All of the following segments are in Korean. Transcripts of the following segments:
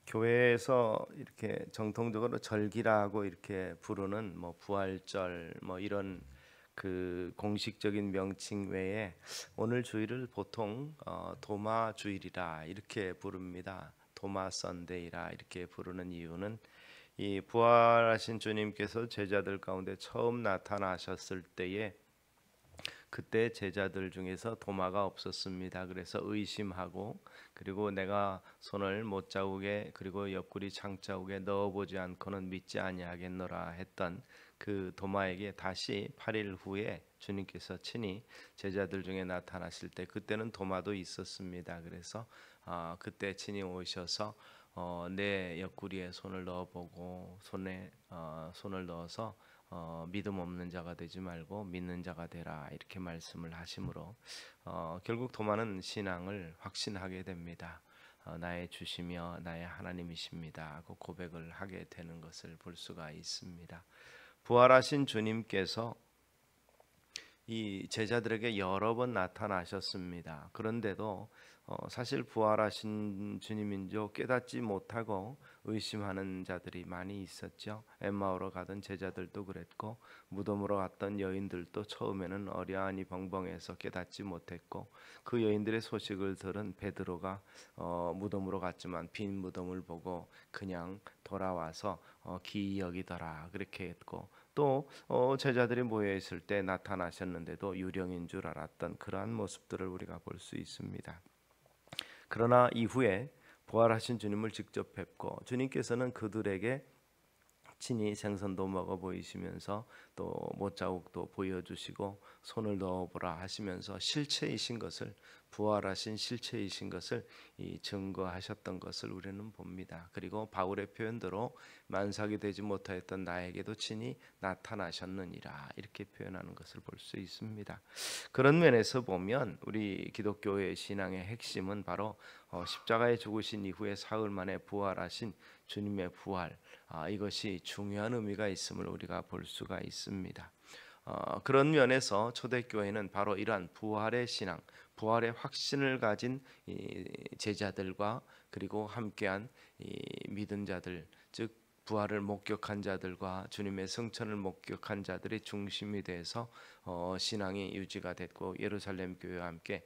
교회에서 이렇게 정통적으로 절기라고 이렇게 부르는 뭐 부활절 뭐 이런 그 공식적인 명칭 외에 오늘 주일을 보통 도마 주일이라 이렇게 부릅니다. 도마 선데이라 이렇게 부르는 이유는 이 부활하신 주님께서 제자들 가운데 처음 나타나셨을 때에 그때 제자들 중에서 도마가 없었습니다. 그래서 의심하고 그리고 내가 손을 못자국에 그리고 옆구리 창자국에 넣어보지 않고는 믿지 아니하겠노라 했던 그 도마에게 다시 8일 후에 주님께서 친히 제자들 중에 나타나실 때 그때는 도마도 있었습니다. 그래서 그때 친히 오셔서 내 옆구리에 손을 넣어보고 손에 손을 넣어서 믿음 없는 자가 되지 말고 믿는 자가 되라 이렇게 말씀을 하심으로 결국 도마는 신앙을 확신하게 됩니다. 나의 주시며 나의 하나님이십니다 하고 고백을 하게 되는 것을 볼 수가 있습니다. 부활하신 주님께서 이 제자들에게 여러 번 나타나셨습니다. 그런데도 사실 부활하신 주님인 줄 깨닫지 못하고 의심하는 자들이 많이 있었죠. 엠마오로 가던 제자들도 그랬고 무덤으로 갔던 여인들도 처음에는 어려하니 벙벙해서 깨닫지 못했고 그 여인들의 소식을 들은 베드로가 무덤으로 갔지만 빈 무덤을 보고 그냥 돌아와서 기이 여기더라 그렇게 했고 또 제자들이 모여 있을 때 나타나셨는데도 유령인 줄 알았던 그러한 모습들을 우리가 볼 수 있습니다. 그러나 이후에 부활하신 주님을 직접 뵙고 주님께서는 그들에게 친히 생선도 먹어 보이시면서 또 못자국도 보여주시고 손을 넣어보라 하시면서 실체이신 것을 부활하신 실체이신 것을 증거하셨던 것을 우리는 봅니다. 그리고 바울의 표현대로 만삭이 되지 못하였던 나에게도 친히 나타나셨느니라 이렇게 표현하는 것을 볼 수 있습니다. 그런 면에서 보면 우리 기독교의 신앙의 핵심은 바로 십자가에 죽으신 이후에 사흘 만에 부활하신 주님의 부활 이것이 중요한 의미가 있음을 우리가 볼 수가 있습니다. 그런 면에서 초대교회는 바로 이러한 부활의 신앙, 부활의 확신을 가진 이 제자들과 그리고 함께한 이 믿은 자들, 즉 부활을 목격한 자들과 주님의 승천을 목격한 자들이 중심이 돼서 신앙이 유지가 됐고 예루살렘 교회와 함께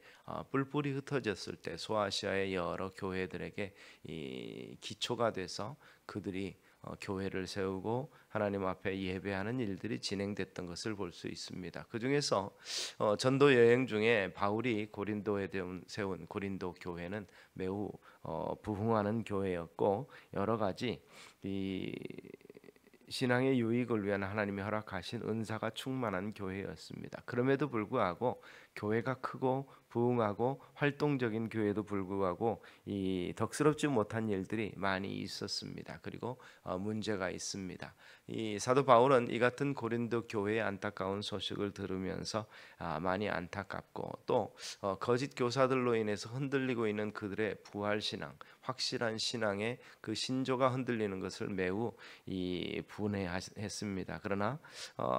뿔뿔이 흩어졌을 때 소아시아의 여러 교회들에게 이 기초가 돼서 그들이 교회를 세우고 하나님 앞에 예배하는 일들이 진행됐던 것을 볼 수 있습니다. 그 중에서 전도 여행 중에 바울이 고린도에 세운 고린도 교회는 매우 부흥하는 교회였고 여러 가지 이 신앙의 유익을 위한 하나님이 허락하신 은사가 충만한 교회였습니다. 그럼에도 불구하고 교회가 크고 부흥하고 활동적인 교회도 불구하고 이 덕스럽지 못한 일들이 많이 있었습니다. 그리고 문제가 있습니다. 이 사도 바울은 이 같은 고린도 교회의 안타까운 소식을 들으면서 많이 안타깝고 또 거짓 교사들로 인해서 흔들리고 있는 그들의 부활 신앙, 확실한 신앙의 그 신조가 흔들리는 것을 매우 분해했습니다. 그러나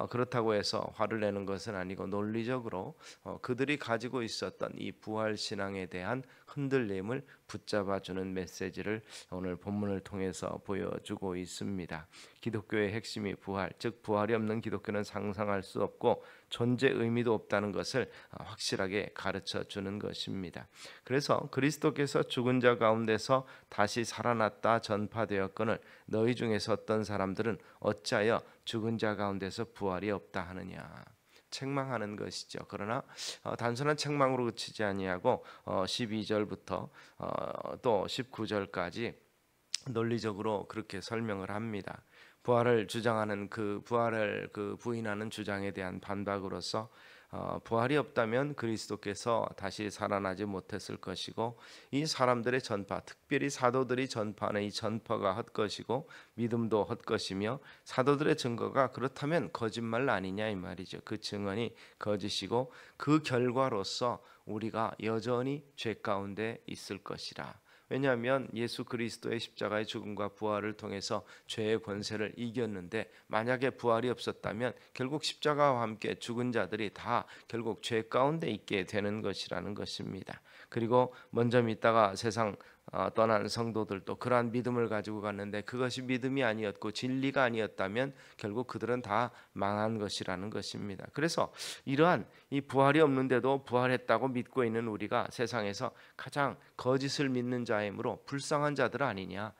그렇다고 해서 화를 내는 것은 아니고 논리적으로 그들이 가지고 있었던 이 부활 신앙에 대한 흔들림을 붙잡아주는 메시지를 오늘 본문을 통해서 보여주고 있습니다. 기독교의 핵심이 부활, 즉 부활이 없는 기독교는 상상할 수 없고 존재 의미도 없다는 것을 확실하게 가르쳐 주는 것입니다. 그래서 그리스도께서 죽은 자 가운데서 다시 살아났다 전파되었거늘 너희 중에서 어떤 사람들은 어찌하여 죽은 자 가운데서 부활이 없다 하느냐 책망하는 것이죠. 그러나 단순한 책망으로 그치지 아니하고 12절부터 또 19절까지 논리적으로 그렇게 설명을 합니다. 부활을 주장하는 부활을 부인하는 주장에 대한 반박으로서 부활이 없다면 그리스도께서 다시 살아나지 못했을 것이고 이 사람들의 전파, 특별히 사도들이 전파하는 이 전파가 헛것이고 믿음도 헛것이며 사도들의 증거가 그렇다면 거짓말 아니냐 이 말이죠. 그 증언이 거짓이고 그 결과로서 우리가 여전히 죄 가운데 있을 것이라. 왜냐하면 예수 그리스도의 십자가의 죽음과 부활을 통해서 죄의 권세를 이겼는데 만약에 부활이 없었다면 결국 십자가와 함께 죽은 자들이 다 결국 죄 가운데 있게 되는 것이라는 것입니다. 그리고 먼저 믿다가 세상 떠난 성도들도 그러한 믿음을 가지고 갔는데 그것이 믿음이 아니었고 진리가 아니었다면 결국 그들은 다 망한 것이라는 것입니다. 그래서 이러한 이 부활이 없는데도 부활했다고 믿고 있는 우리가 세상에서 가장 거짓을 믿는 자이므로 불쌍한 자들 아니냐,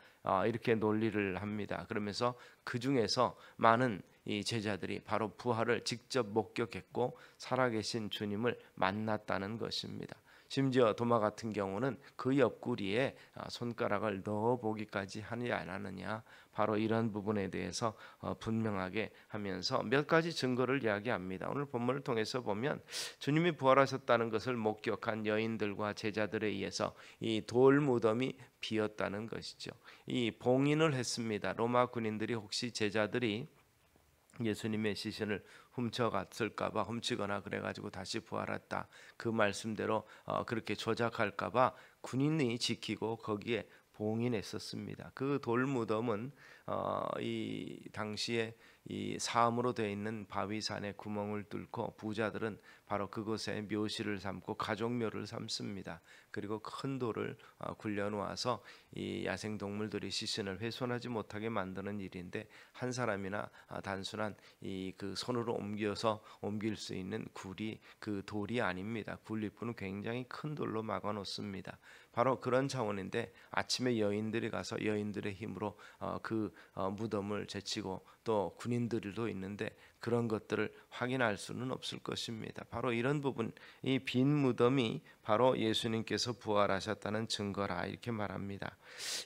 이렇게 논리를 합니다. 그러면서 그 중에서 많은 이 제자들이 바로 부활을 직접 목격했고 살아계신 주님을 만났다는 것입니다. 심지어 도마 같은 경우는 그 옆구리에 손가락을 넣어 보기까지 하느냐 안 하느냐, 바로 이런 부분에 대해서 분명하게 하면서 몇 가지 증거를 이야기합니다. 오늘 본문을 통해서 보면 주님이 부활하셨다는 것을 목격한 여인들과 제자들에 의해서 이 돌 무덤이 비었다는 것이죠. 이 봉인을 했습니다. 로마 군인들이 혹시 제자들이 예수님의 시신을 훔쳐갔을까봐, 훔치거나 그래가지고 다시 부활했다 그 말씀대로 그렇게 조작할까봐 군인이 지키고 거기에 봉인했었습니다. 그 돌무덤은 이 당시에 이 사암으로 되어 있는 바위산에 구멍을 뚫고 부자들은 바로 그곳에 묘실을 삼고 가족묘를 삼습니다. 그리고 큰 돌을 굴려 놓아서 이 야생 동물들이 시신을 훼손하지 못하게 만드는 일인데, 한 사람이나 단순한 이 그 손으로 옮길 수 있는 굴이 그 돌이 아닙니다. 굴립구는 굉장히 큰 돌로 막아 놓습니다. 바로 그런 차원인데 아침에 여인들이 가서 여인들의 힘으로 그 무덤을 제치고 또 군인들도 있는데 그런 것들을 확인할 수는 없을 것입니다. 바로 이런 부분, 이 빈 무덤이 바로 예수님께서 부활하셨다는 증거라, 이렇게 말합니다.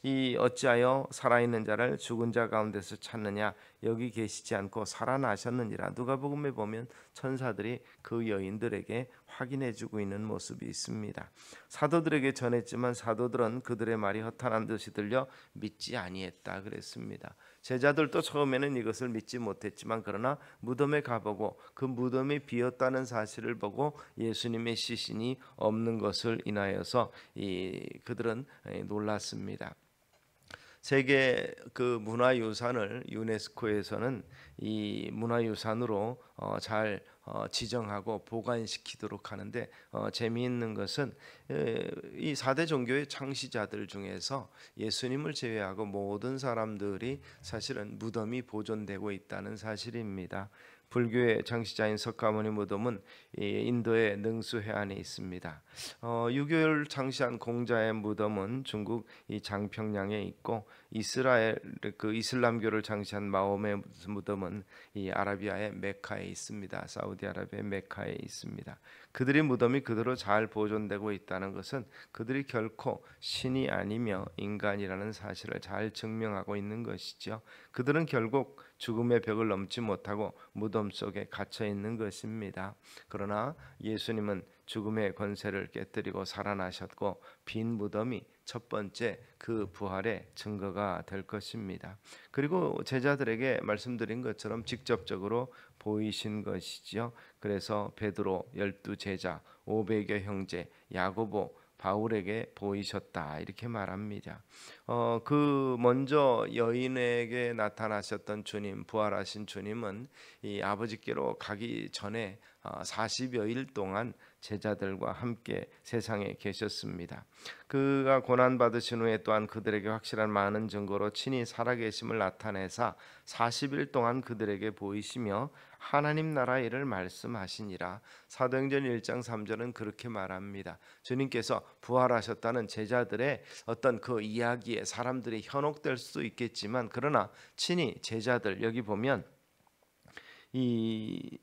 이 어찌하여 살아있는 자를 죽은 자 가운데서 찾느냐, 여기 계시지 않고 살아나셨느니라. 누가복음에 보면 천사들이 그 여인들에게 확인해주고 있는 모습이 있습니다. 사도들에게 전했지만 사도들은 그들의 말이 허탄한 듯이 들려 믿지 아니했다 그랬습니다. 제자들도 처음에는 이것을 믿지 못했지만 그러나 무덤에 가보고 그 무덤이 비었다는 사실을 보고 예수님의 시신이 없는 것을 인하여서 그들은 놀랐습니다. 세계 그 문화유산을 유네스코에서는 이 문화유산으로 잘 지정하고 보관시키도록 하는데, 재미있는 것은 이 4대 종교의 창시자들 중에서 예수님을 제외하고 모든 사람들이 사실은 무덤이 보존되고 있다는 사실입니다. 불교의 창시자인 석가모니 무덤은 인도의 능수 해안에 있습니다. 유교를 창시한 공자의 무덤은 중국 이 장평양에 있고, 이스라엘 그 이슬람교를 창시한 마호메 무덤은 이 아라비아의 메카에 있습니다. 사우디아라비아의 메카에 있습니다. 그들의 무덤이 그대로 잘 보존되고 있다는 것은 그들이 결코 신이 아니며 인간이라는 사실을 잘 증명하고 있는 것이죠. 그들은 결국 죽음의 벽을 넘지 못하고 무덤 속에 갇혀 있는 것입니다. 그러나 예수님은 죽음의 권세를 깨뜨리고 살아나셨고 빈 무덤이 첫 번째 그 부활의 증거가 될 것입니다. 그리고 제자들에게 말씀드린 것처럼 직접적으로 보이신 것이지요. 그래서 베드로, 12제자, 500여 형제, 야고보, 바울에게 보이셨다, 이렇게 말합니다. 그 먼저 여인에게 나타나셨던 주님, 부활하신 주님은 이 아버지께로 가기 전에 40여일 동안 제자들과 함께 세상에 계셨습니다. 그가 고난 받으신 후에 또한 그들에게 확실한 많은 증거로 친히 살아계심을 나타내사 40일 동안 그들에게 보이시며 하나님 나라 일을 말씀하시니라. 사도행전 1장 3절은 그렇게 말합니다. 주님께서 부활하셨다는 제자들의 어떤 그 이야기에 사람들이 현혹될 수도 있겠지만, 그러나 친히 제자들, 여기 보면 이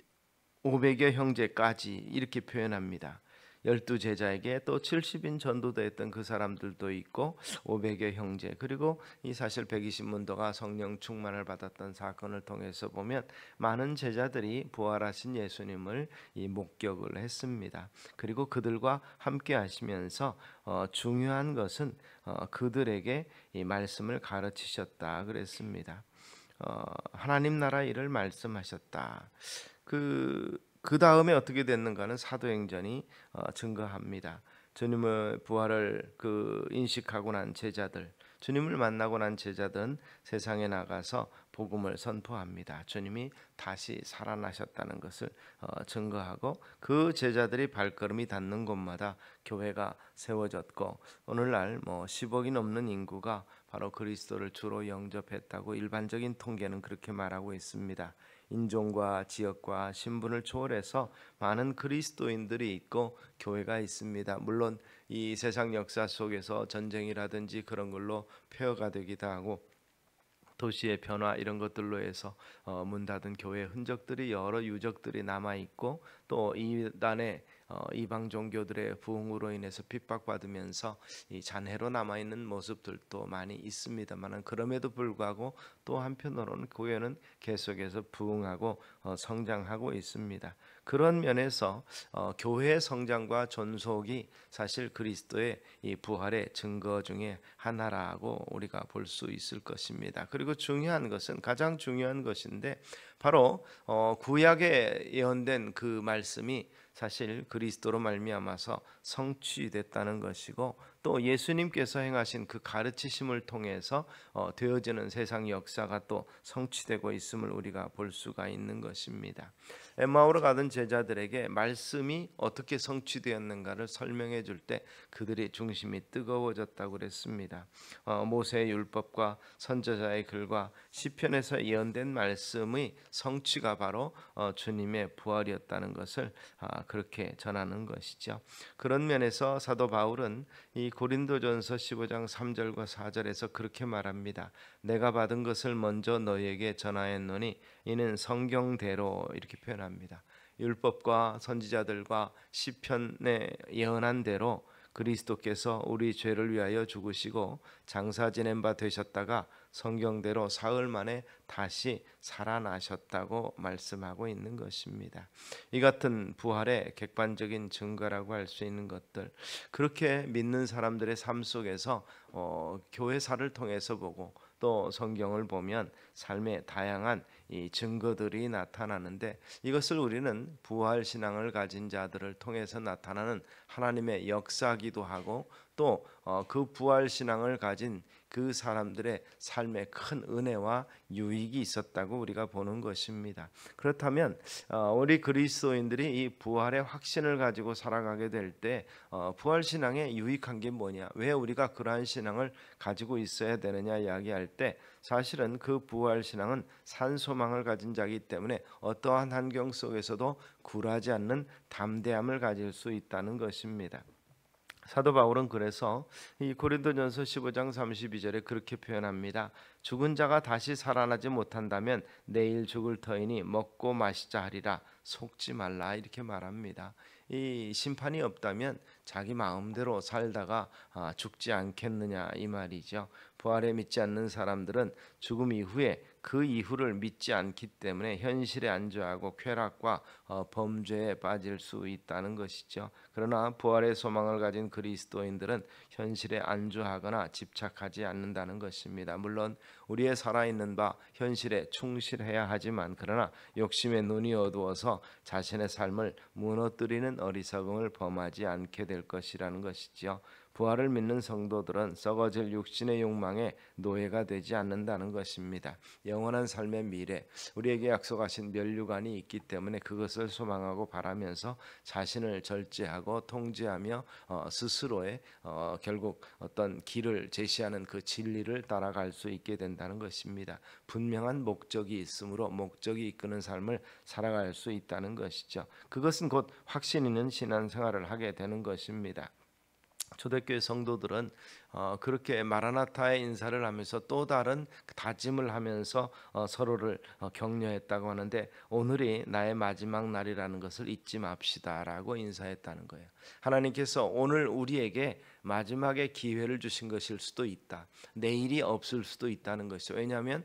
500여 형제까지 이렇게 표현합니다. 12제자에게 또 70인 전도되었던 그 사람들도 있고 500여 형제, 그리고 이 사실 120문도가 성령 충만을 받았던 사건을 통해서 보면 많은 제자들이 부활하신 예수님을 목격을 했습니다. 그리고 그들과 함께 하시면서 중요한 것은 그들에게 이 말씀을 가르치셨다 그랬습니다. 하나님 나라 일을 말씀하셨다. 그 다음에 어떻게 됐는가는 사도행전이 증거합니다. 주님의 부활을 인식하고 난 제자들, 주님을 만나고 난 제자들은 세상에 나가서 복음을 선포합니다. 주님이 다시 살아나셨다는 것을 증거하고 그 제자들이 발걸음이 닿는 곳마다 교회가 세워졌고 오늘날 10억이 넘는 인구가 바로 그리스도를 주로 영접했다고 일반적인 통계는 그렇게 말하고 있습니다. 인종과 지역과 신분을 초월해서 많은 그리스도인들이 있고 교회가 있습니다. 물론 이 세상 역사 속에서 전쟁이라든지 그런 걸로 폐허가 되기도 하고 도시의 변화 이런 것들로 해서 문 닫은 교회 흔적들이 여러 유적들이 남아 있고 또 이단의 이방 종교들의 부흥으로 인해서 핍박받으면서 이 잔해로 남아 있는 모습들도 많이 있습니다만 그럼에도 불구하고 또 한편으로는 교회는 계속해서 부흥하고 성장하고 있습니다. 그런 면에서 교회의 성장과 존속이 사실 그리스도의 이 부활의 증거 중에 하나라고 우리가 볼 수 있을 것입니다. 그리고 중요한 것은 가장 중요한 것인데 바로 구약에 예언된 그 말씀이 사실 그리스도로 말미암아서 성취됐다는 것이고 또 예수님께서 행하신 그 가르치심을 통해서 되어지는 세상 역사가 또 성취되고 있음을 우리가 볼 수가 있는 것입니다. 엠마오로 가던 제자들에게 말씀이 어떻게 성취되었는가를 설명해 줄 때 그들의 중심이 뜨거워졌다고 그랬습니다. 모세의 율법과 선지자의 글과 시편에서 예언된 말씀의 성취가 바로 주님의 부활이었다는 것을 그렇게 전하는 것이죠. 그런 면에서 사도 바울은 이 고린도전서 15장 3절과 4절에서 그렇게 말합니다. 내가 받은 것을 먼저 너희에게 전하였노니 이는 성경대로 이렇게 표현합니다. 율법과 선지자들과 시편에 예언한 대로 그리스도께서 우리 죄를 위하여 죽으시고 장사 지낸 바 되셨다가 성경대로 사흘 만에 다시 살아나셨다고 말씀하고 있는 것입니다. 이 같은 부활의 객관적인 증거라고 할 수 있는 것들 그렇게 믿는 사람들의 삶 속에서 교회사를 통해서 보고 또 성경을 보면 삶의 다양한 이 증거들이 나타나는데 이것을 우리는 부활 신앙을 가진 자들을 통해서 나타나는 하나님의 역사기도 하고 또 그 부활 신앙을 가진 그 사람들의 삶에 큰 은혜와 유익이 있었다고 우리가 보는 것입니다. 그렇다면 우리 그리스도인들이 이 부활의 확신을 가지고 살아가게 될 때 부활 신앙에 유익한 게 뭐냐? 왜 우리가 그러한 신앙을 가지고 있어야 되느냐 이야기할 때 사실은 그 부활 신앙은 산 소망을 가진 자이기 때문에 어떠한 환경 속에서도 굴하지 않는 담대함을 가질 수 있다는 것입니다. 사도 바울은 그래서 이 고린도전서 15장 32절에 그렇게 표현합니다. 죽은 자가 다시 살아나지 못한다면 내일 죽을 터이니 먹고 마시자 하리라 속지 말라 이렇게 말합니다. 이 심판이 없다면 자기 마음대로 살다가 죽지 않겠느냐 이 말이죠. 부활에 믿지 않는 사람들은 죽음 이후에 그 이후를 믿지 않기 때문에 현실에 안주하고 쾌락과 범죄에 빠질 수 있다는 것이죠. 그러나 부활의 소망을 가진 그리스도인들은 현실에 안주하거나 집착하지 않는다는 것입니다. 물론 우리의 살아있는 바 현실에 충실해야 하지만 그러나 욕심의 눈이 어두워서 자신의 삶을 무너뜨리는 어리석음을 범하지 않게 될 것이라는 것이죠. 부활을 믿는 성도들은 썩어질 육신의 욕망에 노예가 되지 않는다는 것입니다. 영원한 삶의 미래, 우리에게 약속하신 면류관이 있기 때문에 그것을 소망하고 바라면서 자신을 절제하고 통제하며 스스로의 결국 어떤 길을 제시하는 그 진리를 따라갈 수 있게 된다는 것입니다. 분명한 목적이 있으므로 목적이 이끄는 삶을 살아갈 수 있다는 것이죠. 그것은 곧 확신 있는 신앙생활을 하게 되는 것입니다. 초대교회 성도들은 그렇게 마라나타의 인사를 하면서 또 다른 다짐을 하면서 서로를 격려했다고 하는데 오늘이 나의 마지막 날이라는 것을 잊지 맙시다라고 인사했다는 거예요. 하나님께서 오늘 우리에게 마지막에 기회를 주신 것일 수도 있다. 내일이 없을 수도 있다는 것이죠. 왜냐하면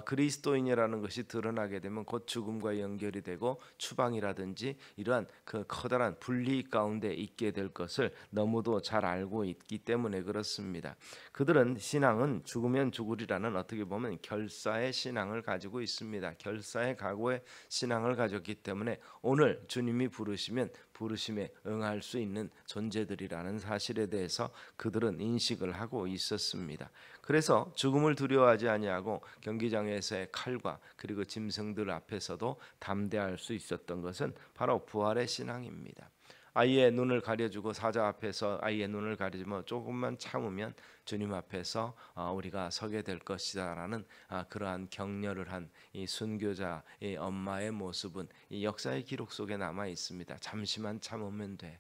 그리스도인이라는 것이 드러나게 되면 곧 죽음과 연결이 되고 추방이라든지 이러한 그 커다란 분리 가운데 있게 될 것을 너무도 잘 알고 있기 때문에 그렇습니다. 그들은 신앙은 죽으면 죽으리라는 어떻게 보면 결사의 신앙을 가지고 있습니다. 결사의 각오의 신앙을 가졌기 때문에 오늘 주님이 부르시면 부르심에 응할 수 있는 존재들이라는 사실에 대해서 그들은 인식을 하고 있었습니다. 그래서 죽음을 두려워하지 아니하고 경기장에서의 칼과 그리고 짐승들 앞에서도 담대할 수 있었던 것은 바로 부활의 신앙입니다. 아이의 눈을 가려주고 사자 앞에서 아이의 눈을 가려주면 조금만 참으면 주님 앞에서 우리가 서게 될 것이다라는 그러한 격려를 한 이 순교자의 엄마의 모습은 이 역사의 기록 속에 남아 있습니다. 잠시만 참으면 돼.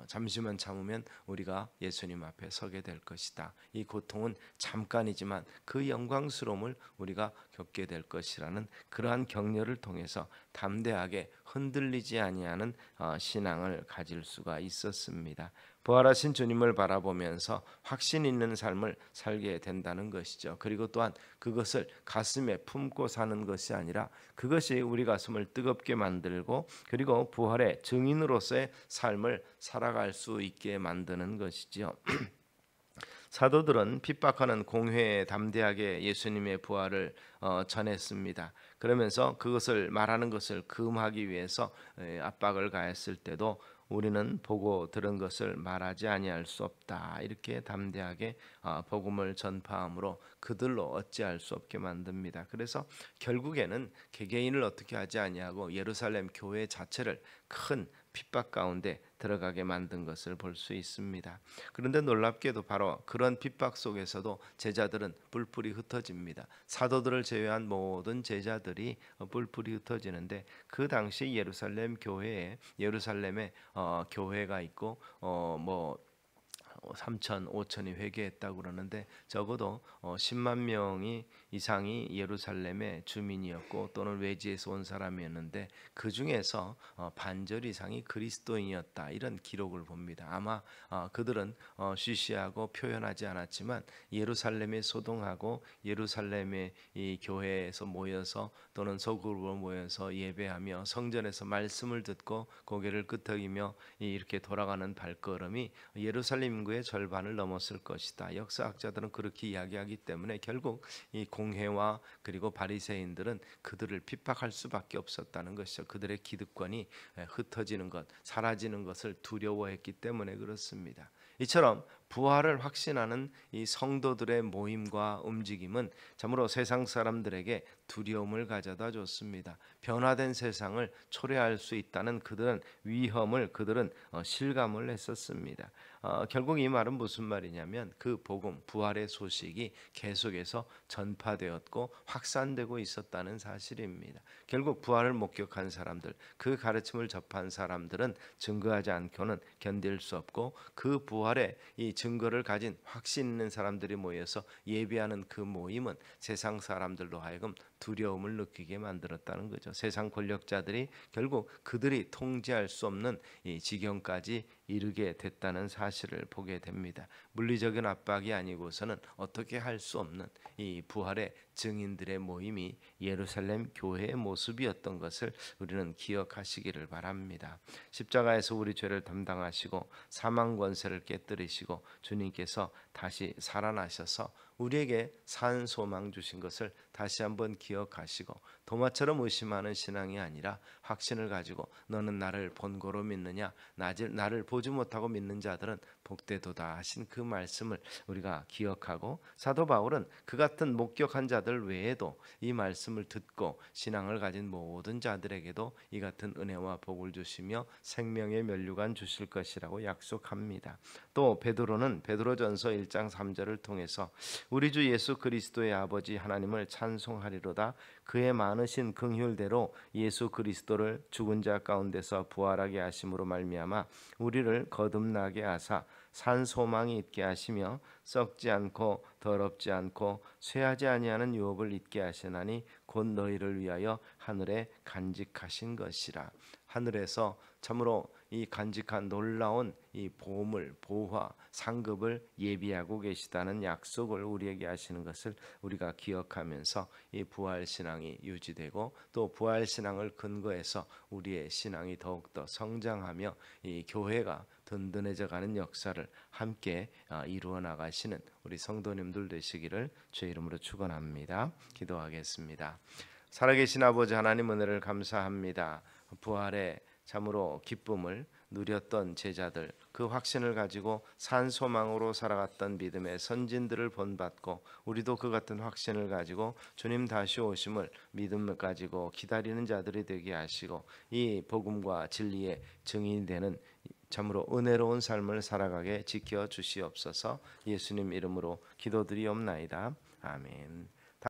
잠시만 참으면 우리가 예수님 앞에 서게 될 것이다. 이 고통은 잠깐이지만 그 영광스러움을 우리가 겪게 될 것이라는 그러한 격려를 통해서 담대하게 흔들리지 아니하는 신앙을 가질 수가 있었습니다. 부활하신 주님을 바라보면서 확신 있는 삶을 살게 된다는 것이죠. 그리고 또한 그것을 가슴에 품고 사는 것이 아니라 그것이 우리 가슴을 뜨겁게 만들고 그리고 부활의 증인으로서의 삶을 살아갈 수 있게 만드는 것이죠. 사도들은 핍박하는 공회에 담대하게 예수님의 부활을 전했습니다. 그러면서 그것을 말하는 것을 금하기 위해서 압박을 가했을 때도 우리는 보고 들은 것을 말하지 아니할 수 없다. 이렇게 담대하게 복음을 전파함으로 그들로 어찌할 수 없게 만듭니다. 그래서 결국에는 개개인을 어떻게 하지 아니하고 예루살렘 교회 자체를 큰 핍박 가운데 들어가게 만든 것을 볼 수 있습니다. 그런데 놀랍게도 바로 그런 핍박 속에서도 제자들은 뿔뿔이 흩어집니다. 사도들을 제외한 모든 제자들이 뿔뿔이 흩어지는데 그 당시 예루살렘에 교회가 있고 3천, 5천이 회개했다고 그러는데 적어도 10만 명이 이상이 예루살렘의 주민이었고 또는 외지에서 온 사람이었는데 그 중에서 반절 이상이 그리스도인이었다 이런 기록을 봅니다. 아마 그들은 쉬쉬하고 표현하지 않았지만 예루살렘에 소동하고 예루살렘의 이 교회에서 모여서 또는 소그룹으로 모여서 예배하며 성전에서 말씀을 듣고 고개를 끄덕이며 이렇게 돌아가는 발걸음이 예루살렘 인구의 절반을 넘었을 것이다. 역사학자들은 그렇게 이야기하기 때문에 결국 이 공회와 그리고 바리새인들은 그들을 핍박할 수밖에 없었다는 것이죠. 그들의 기득권이 흩어지는 것, 사라지는 것을 두려워했기 때문에 그렇습니다. 이처럼 부활을 확신하는 이 성도들의 모임과 움직임은 참으로 세상 사람들에게 두려움을 가져다 줬습니다. 변화된 세상을 초래할 수 있다는 그들은 위험을 그들은 실감을 했었습니다. 결국 이 말은 무슨 말이냐면 그 복음 부활의 소식이 계속해서 전파되었고 확산되고 있었다는 사실입니다. 결국 부활을 목격한 사람들, 그 가르침을 접한 사람들은 증거하지 않고는 견딜 수 없고 그 부활의 이 증거를 가진 확신 있는 사람들이 모여서 예배하는 그 모임은 세상 사람들로 하여금 두려움을 느끼게 만들었다는 거죠. 세상 권력자들이 결국 그들이 통제할 수 없는 이 지경까지 이르게 됐다는 사실을 보게 됩니다. 물리적인 압박이 아니고서는 어떻게 할 수 없는 이 부활의 증인들의 모임이 예루살렘 교회의 모습이었던 것을 우리는 기억하시기를 바랍니다. 십자가에서 우리 죄를 담당하시고 사망 권세를 깨뜨리시고 주님께서 다시 살아나셔서 우리에게 산 소망 주신 것을 다시 한번 기억하시고 도마처럼 의심하는 신앙이 아니라 확신을 가지고 너는 나를 본고로 믿느냐 나를 보지 못하고 믿는 자들은 복되도다 하신 그 말씀을 우리가 기억하고 사도 바울은 그 같은 목격한 자들 외에도 이 말씀을 듣고 신앙을 가진 모든 자들에게도 이 같은 은혜와 복을 주시며 생명의 면류관 주실 것이라고 약속합니다. 또 베드로는 베드로전서 1장 3절을 통해서 우리 주 예수 그리스도의 아버지 하나님을 찬송하리로다. 그의 많으신 긍휼대로 예수 그리스도를 죽은 자 가운데서 부활하게 하심으로 말미암아 우리를 거듭나게 하사 산 소망이 있게 하시며 썩지 않고 더럽지 않고 쇠하지 아니하는 유업을 있게 하시나니 곧 너희를 위하여 하늘에 간직하신 것이라. 하늘에서 참으로 이 간직한 놀라운 이 보물, 보화, 상급을 예비하고 계시다는 약속을 우리에게 하시는 것을 우리가 기억하면서 이 부활 신앙이 유지되고 또 부활 신앙을 근거해서 우리의 신앙이 더욱더 성장하며 이 교회가 든든해져 가는 역사를 함께 이루어 나가시는 우리 성도님들 되시기를 주의 이름으로 축원합니다. 기도하겠습니다. 살아계신 아버지 하나님, 은혜를 감사합니다. 부활의 참으로 기쁨을 누렸던 제자들, 그 확신을 가지고 산 소망으로 살아갔던 믿음의 선진들을 본받고 우리도 그 같은 확신을 가지고 주님 다시 오심을 믿음을 가지고 기다리는 자들이 되게 하시고 이 복음과 진리의 증인이 되는 참으로 은혜로운 삶을 살아가게 지켜 주시옵소서. 예수님 이름으로 기도드리옵나이다. 아멘.